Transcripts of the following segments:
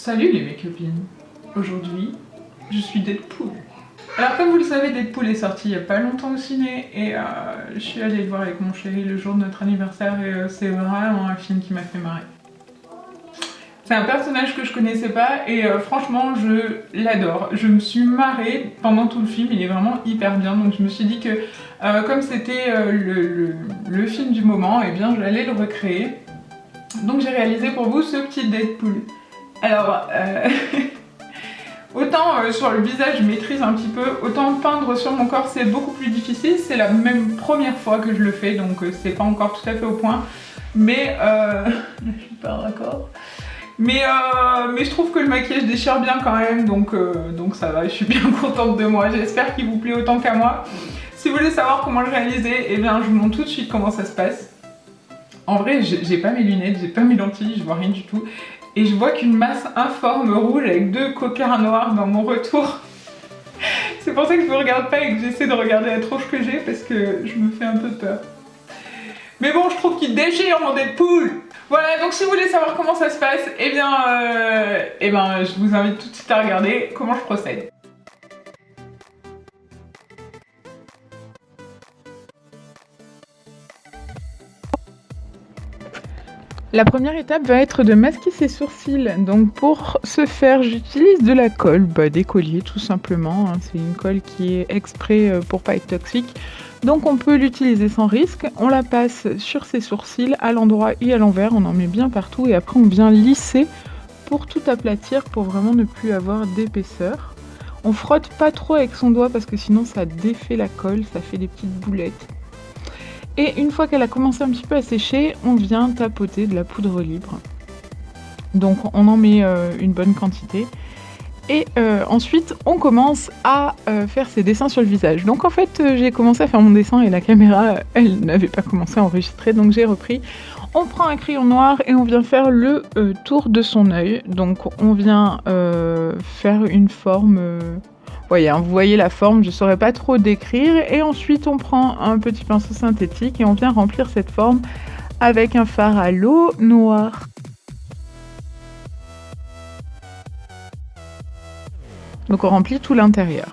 Salut les mes copines. Aujourd'hui, je suis Deadpool. Alors comme vous le savez, Deadpool est sorti il y a pas longtemps au ciné et je suis allée le voir avec mon chéri le jour de notre anniversaire et c'est vraiment un film qui m'a fait marrer. C'est un personnage que je connaissais pas et franchement je l'adore. Je me suis marrée pendant tout le film, il est vraiment hyper bien, donc je me suis dit que comme c'était le film du moment, et bien j'allais le recréer. Donc j'ai réalisé pour vous ce petit Deadpool. Alors, autant sur le visage je maîtrise un petit peu, autant peindre sur mon corps c'est beaucoup plus difficile. C'est la même première fois que je le fais, donc c'est pas encore tout à fait au point. Mais je suis pas d'accord. Mais je trouve que le maquillage déchire bien quand même, donc ça va, je suis bien contente de moi. J'espère qu'il vous plaît autant qu'à moi. Si vous voulez savoir comment le réaliser, eh bien je vous montre tout de suite comment ça se passe. En vrai, j'ai pas mes lunettes, j'ai pas mes lentilles, je vois rien du tout. Et je vois qu'une masse informe rouge avec deux coquins noirs dans mon retour. C'est pour ça que je ne vous regarde pas et que j'essaie de regarder la tronche que j'ai parce que je me fais un peu peur. Mais bon, je trouve qu'il déchire mon Deadpool. Voilà, donc si vous voulez savoir comment ça se passe, eh bien, je vous invite tout de suite à regarder comment je procède. La première étape va être de masquer ses sourcils. Donc pour ce faire, j'utilise de la colle, des colliers tout simplement. C'est une colle qui est exprès pour pas être toxique. Donc on peut l'utiliser sans risque. On la passe sur ses sourcils à l'endroit et à l'envers. On en met bien partout et après on vient lisser pour tout aplatir pour vraiment ne plus avoir d'épaisseur. On frotte pas trop avec son doigt parce que sinon ça défait la colle, ça fait des petites boulettes. Et une fois qu'elle a commencé un petit peu à sécher, on vient tapoter de la poudre libre. Donc on en met une bonne quantité. Et ensuite, on commence à faire ses dessins sur le visage. Donc en fait, j'ai commencé à faire mon dessin et la caméra, elle n'avait pas commencé à enregistrer, donc j'ai repris. On prend un crayon noir et on vient faire le tour de son œil. Donc on vient faire une forme... vous voyez la forme, je ne saurais pas trop décrire. Et ensuite, on prend un petit pinceau synthétique et on vient remplir cette forme avec un fard à l'eau noir. Donc on remplit tout l'intérieur.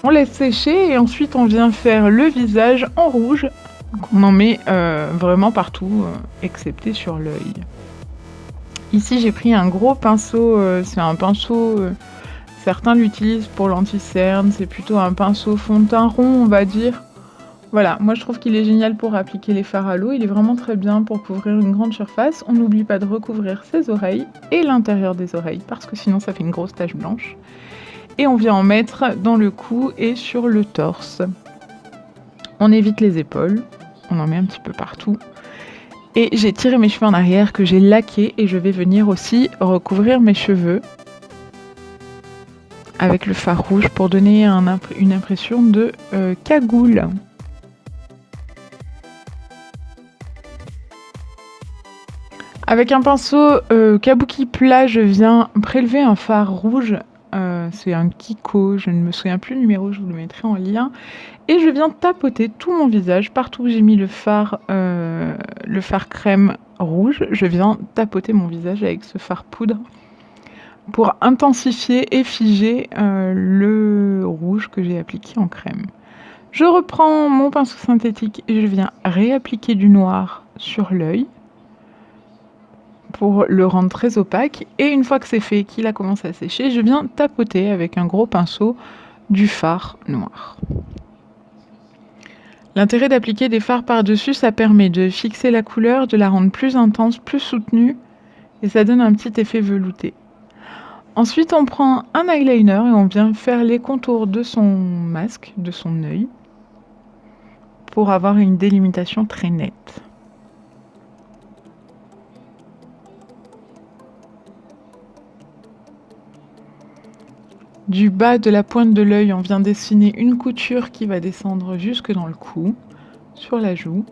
On laisse sécher et ensuite on vient faire le visage en rouge. Donc on en met vraiment partout, excepté sur l'œil. Ici j'ai pris un gros pinceau, c'est un pinceau, certains l'utilisent pour l'anti-cerne, c'est plutôt un pinceau fond de teint rond on va dire. Voilà, moi je trouve qu'il est génial pour appliquer les fards à l'eau, il est vraiment très bien pour couvrir une grande surface. On n'oublie pas de recouvrir ses oreilles et l'intérieur des oreilles parce que sinon ça fait une grosse tache blanche. Et on vient en mettre dans le cou et sur le torse. On évite les épaules, on en met un petit peu partout. Et j'ai tiré mes cheveux en arrière que j'ai laqué et je vais venir aussi recouvrir mes cheveux avec le fard rouge pour donner une impression de cagoule. Avec un pinceau kabuki plat, je viens prélever un fard rouge. C'est un Kiko, je ne me souviens plus le numéro, je vous le mettrai en lien. Et je viens tapoter tout mon visage, partout où j'ai mis le fard crème rouge, je viens tapoter mon visage avec ce fard poudre pour intensifier et figer le rouge que j'ai appliqué en crème. Je reprends mon pinceau synthétique et je viens réappliquer du noir sur l'œil pour le rendre très opaque. Et une fois que c'est fait, qu'il a commencé à sécher, je viens tapoter avec un gros pinceau du fard noir. L'intérêt d'appliquer des fards par-dessus, ça permet de fixer la couleur, de la rendre plus intense, plus soutenue, et ça donne un petit effet velouté. Ensuite, on prend un eyeliner et on vient faire les contours de son masque, de son œil, pour avoir une délimitation très nette. Du bas de la pointe de l'œil, on vient dessiner une couture qui va descendre jusque dans le cou, sur la joue.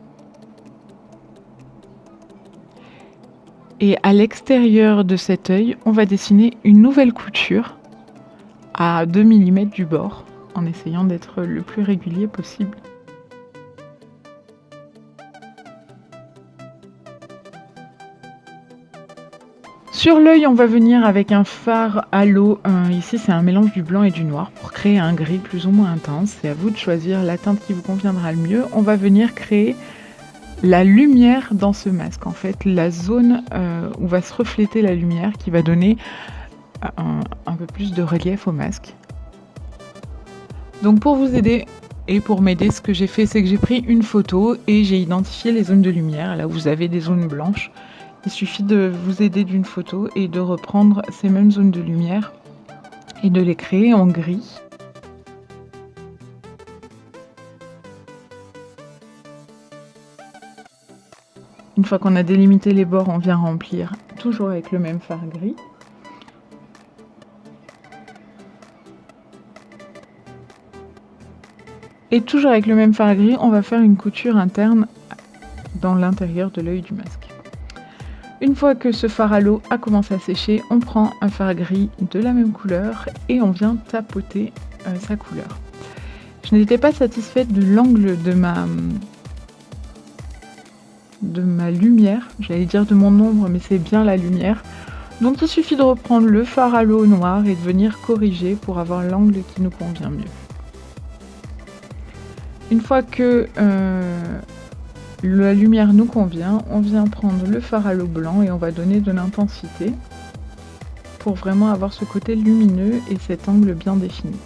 Et à l'extérieur de cet œil, on va dessiner une nouvelle couture à 2 mm du bord, en essayant d'être le plus régulier possible. Sur l'œil, on va venir avec un fard halo. Ici, c'est un mélange du blanc et du noir pour créer un gris plus ou moins intense. C'est à vous de choisir la teinte qui vous conviendra le mieux. On va venir créer la lumière dans ce masque. En fait, la zone où va se refléter la lumière qui va donner un peu plus de relief au masque. Donc pour vous aider et pour m'aider, ce que j'ai fait, c'est que j'ai pris une photo et j'ai identifié les zones de lumière. Là où vous avez des zones blanches, il suffit de vous aider d'une photo et de reprendre ces mêmes zones de lumière et de les créer en gris. Une fois qu'on a délimité les bords, on vient remplir toujours avec le même fard gris. Et toujours avec le même fard gris, on va faire une couture interne dans l'intérieur de l'œil du masque. Une fois que ce fard halo a commencé à sécher, on prend un fard gris de la même couleur et on vient tapoter sa couleur. Je n'étais pas satisfaite de l'angle de ma lumière, j'allais dire de mon ombre, mais c'est bien la lumière. Donc il suffit de reprendre le fard halo noir et de venir corriger pour avoir l'angle qui nous convient mieux. Une fois que la lumière nous convient, on vient prendre le fard halo blanc et on va donner de l'intensité pour vraiment avoir ce côté lumineux et cet angle bien défini.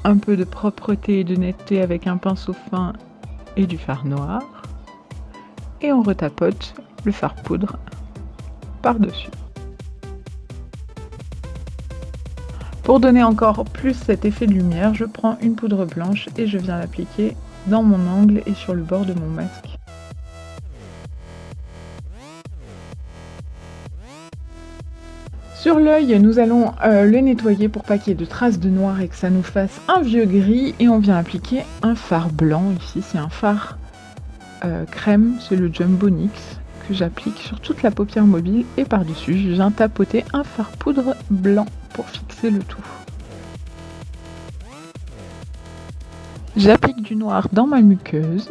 Un peu de propreté et de netteté avec un pinceau fin et du fard noir. Et on retapote le fard poudre par-dessus. Pour donner encore plus cet effet de lumière, je prends une poudre blanche et je viens l'appliquer dans mon angle et sur le bord de mon masque. Sur l'œil, nous allons le nettoyer pour pas qu'il y ait de traces de noir et que ça nous fasse un vieux gris. Et on vient appliquer un fard blanc. Ici, c'est un fard crème, c'est le Jumbo NYX que j'applique sur toute la paupière mobile. Et par-dessus, je viens tapoter un fard poudre blanc pour fixer le tout. J'applique du noir dans ma muqueuse.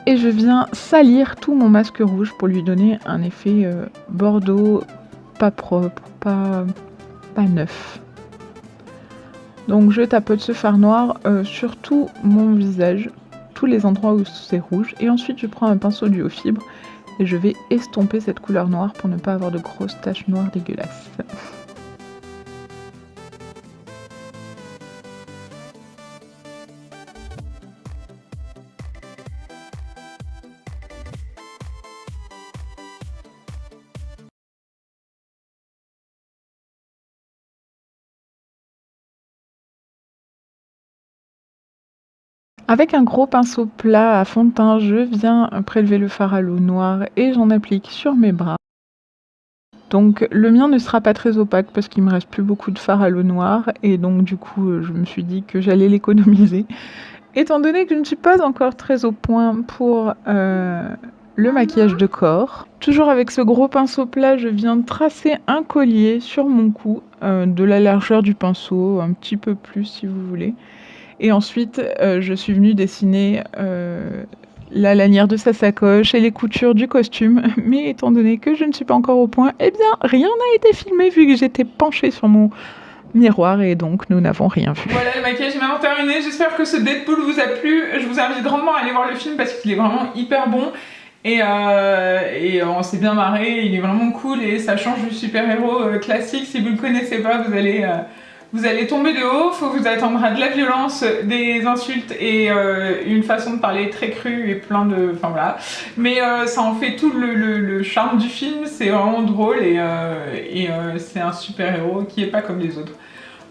Et je viens salir tout mon masque rouge pour lui donner un effet bordeaux, pas propre, pas neuf. Donc je tapote ce fard noir sur tout mon visage, tous les endroits où c'est rouge. Et ensuite je prends un pinceau duo fibre et je vais estomper cette couleur noire pour ne pas avoir de grosses taches noires dégueulasses. Avec un gros pinceau plat à fond de teint, je viens prélever le fard halo noir et j'en applique sur mes bras. Donc le mien ne sera pas très opaque parce qu'il me reste plus beaucoup de fard halo noir et donc du coup je me suis dit que j'allais l'économiser. Étant donné que je ne suis pas encore très au point pour le maquillage de corps, toujours avec ce gros pinceau plat, je viens tracer un collier sur mon cou de la largeur du pinceau, un petit peu plus si vous voulez. Et ensuite, je suis venue dessiner la lanière de sa sacoche et les coutures du costume. Mais étant donné que je ne suis pas encore au point, eh bien, rien n'a été filmé vu que j'étais penchée sur mon miroir et donc nous n'avons rien vu. Voilà, le maquillage est maintenant terminé. J'espère que ce Deadpool vous a plu. Je vous invite grandement à aller voir le film parce qu'il est vraiment hyper bon. Et on s'est bien marré, il est vraiment cool et ça change du super-héros classique. Si vous ne le connaissez pas, vous allez tomber de haut, faut vous attendre à de la violence, des insultes et une façon de parler très crue et plein de... Enfin voilà. Mais ça en fait tout le charme du film, c'est vraiment drôle et c'est un super-héros qui est pas comme les autres.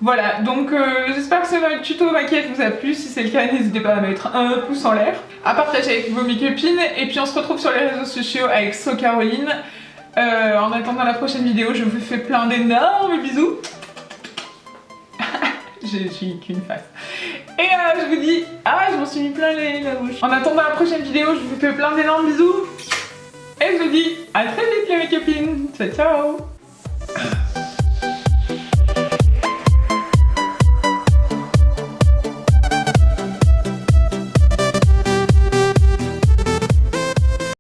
Voilà, donc j'espère que ce tuto maquillage vous a plu. Si c'est le cas, n'hésitez pas à mettre un pouce en l'air, à partager avec vos copines et puis on se retrouve sur les réseaux sociaux avec So Caroline. En attendant la prochaine vidéo, je vous fais plein d'énormes bisous. Je suis qu'une face. Et je vous dis... Ah, je m'en suis mis plein la bouche. En attendant la prochaine vidéo, je vous fais plein d'énormes bisous. Et je vous dis à très vite les mes copines. Ciao ciao.